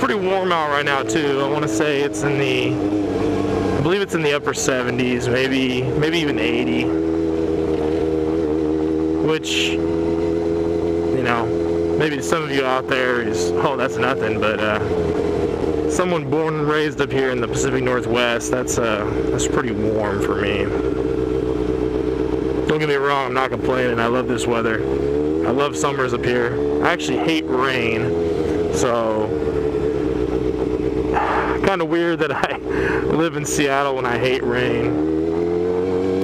pretty warm out right now too. I want to say it's I believe it's in the upper 70s, maybe even 80. Which, maybe to some of you out there is, oh, that's nothing, but someone born and raised up here in the Pacific Northwest, that's pretty warm for me. Don't get me wrong, I'm not complaining. I love this weather. I love summers up here. I actually hate rain, so kind of weird that I live in Seattle when I hate rain.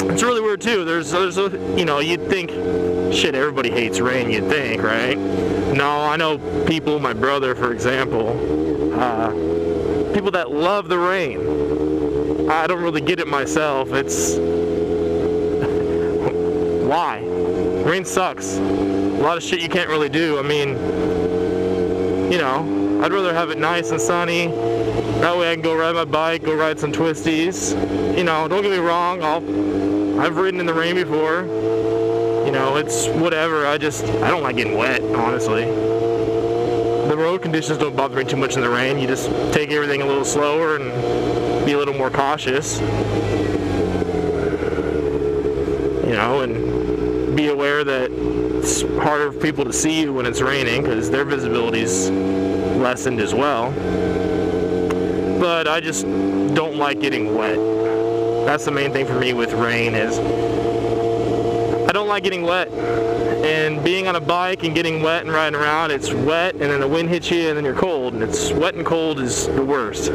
It's really weird too. There's you'd think, shit, everybody hates rain, you'd think, right? No, I know people, my brother, for example, people that love the rain. I don't really get it myself. It's why? Rain sucks. A lot of shit you can't really do. I mean, I'd rather have it nice and sunny. That way I can go ride my bike, go ride some twisties. Don't get me wrong, I've ridden in the rain before. It's whatever. I don't like getting wet, honestly. The road conditions don't bother me too much in the rain. You just take everything a little slower and be a little more cautious. And be aware that it's harder for people to see you when it's raining because their visibility's lessened as well. But I just don't like getting wet. That's the main thing for me with rain is I don't like getting wet. And being on a bike and getting wet and riding around, it's wet and then the wind hits you and then you're cold. And it's wet and cold is the worst.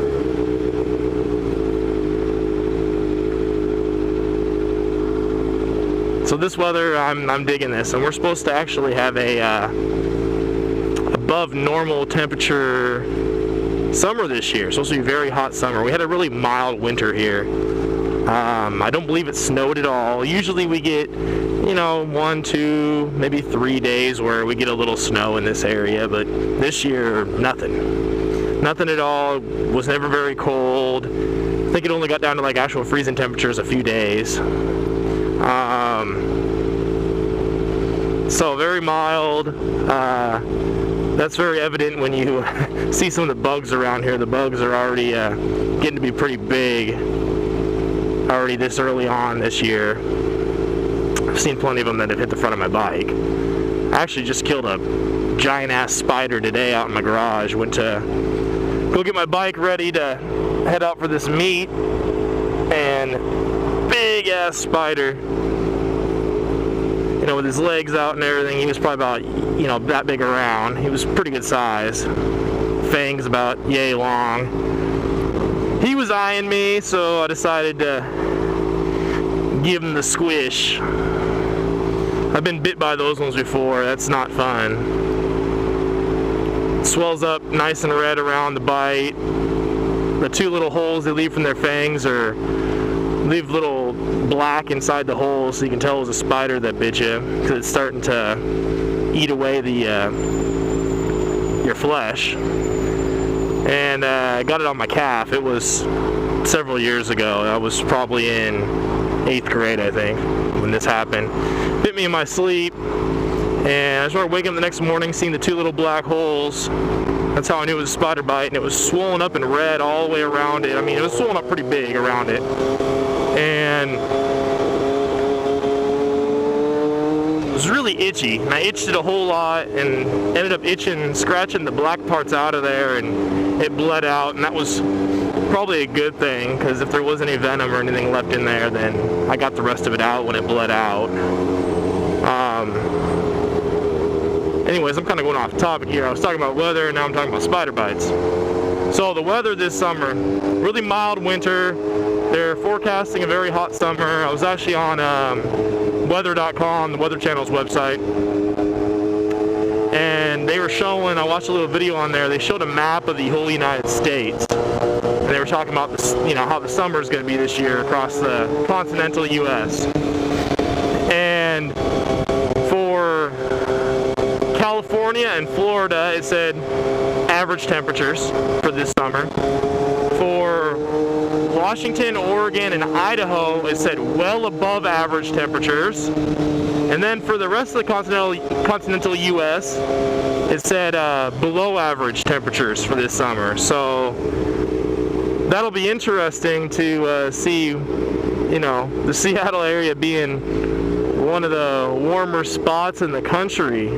So this weather, I'm digging this. And we're supposed to actually have a above normal temperature summer this year. It's supposed to be a very hot summer. We had a really mild winter here. I don't believe it snowed at all. Usually we get, 1, 2, maybe 3 days where we get a little snow in this area, but this year, nothing. Nothing at all. It was never very cold. I think it only got down to like actual freezing temperatures a few days. So very mild. That's very evident when you see some of the bugs around here. The bugs are already getting to be pretty big already this early on this year. I've seen plenty of them that have hit the front of my bike. I actually just killed a giant ass spider today out in my garage. Went to go get my bike ready to head out for this meet, and big ass spider, with his legs out and everything. He was probably about, that big around. He was pretty good size. Fangs about yay long. He was eyeing me, so I decided to give him the squish. I've been bit by those ones before. That's not fun. It swells up nice and red around the bite. The 2 little holes they leave from their fangs leave little black inside the holes, so you can tell it was a spider that bit you, because it's starting to eat away your flesh. And I got it on my calf. It was several years ago. I was probably in 8th grade, I think, when this happened. Bit me in my sleep, and I started waking up the next morning seeing the 2 little black holes. That's how I knew it was a spider bite, and it was swollen up and red all the way around it. I mean, it was swollen up pretty big around it. And it was really itchy, and I itched it a whole lot and ended up scratching the black parts out of there, and it bled out, and that was probably a good thing, because if there was any venom or anything left in there, then I got the rest of it out when it bled out. Anyways, I'm kind of going off topic here. I was talking about weather, and now I'm talking about spider bites. So the weather this summer, really mild winter. They're forecasting a very hot summer. I was actually on weather.com, the Weather Channel's website, and they were showing, I watched a little video on there, they showed a map of the whole United States, and they were talking about this, how the summer is going to be this year across the continental U.S. And for California and Florida, it said average temperatures for this summer. For Washington, Oregon, and Idaho, it said well above average temperatures. And then for the rest of the continental U.S., it said below average temperatures for this summer. So that'll be interesting to see, the Seattle area being one of the warmer spots in the country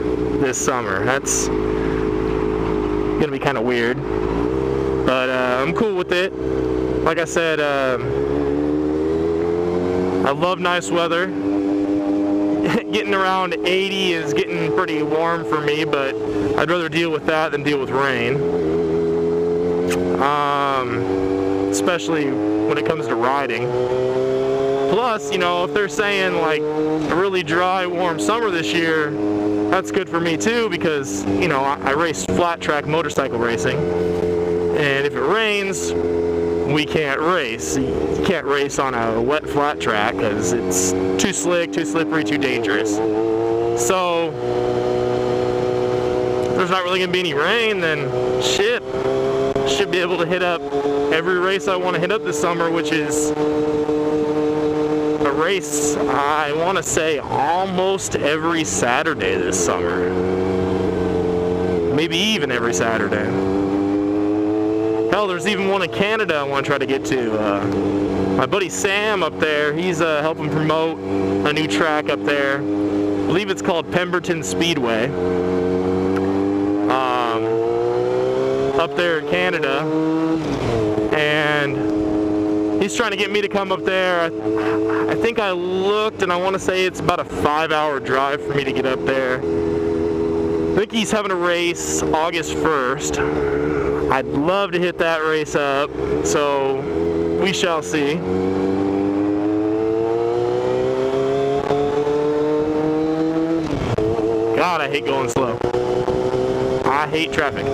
this summer. That's going to be kind of weird. But I'm cool with it. Like I said, I love nice weather. Getting around 80 is getting pretty warm for me, but I'd rather deal with that than deal with rain. Especially when it comes to riding. Plus, if they're saying like a really dry, warm summer this year, that's good for me too, because, I race flat track motorcycle racing. And if it rains, we can't race. You can't race on a wet flat track because it's too slick, too slippery, too dangerous. So if there's not really going to be any rain, then shit, should be able to hit up every race I want to hit up this summer, which is a race I want to say almost every Saturday this summer. Maybe even every Saturday. Hell, there's even one in Canada I want to try to get to. My buddy Sam up there, he's helping promote a new track up there. I believe it's called Pemberton Speedway. Up there in Canada. And he's trying to get me to come up there. I think I looked, and I want to say it's about a 5-hour drive for me to get up there. I think he's having a race August 1st. I'd love to hit that race up, so we shall see. God, I hate going slow. I hate traffic.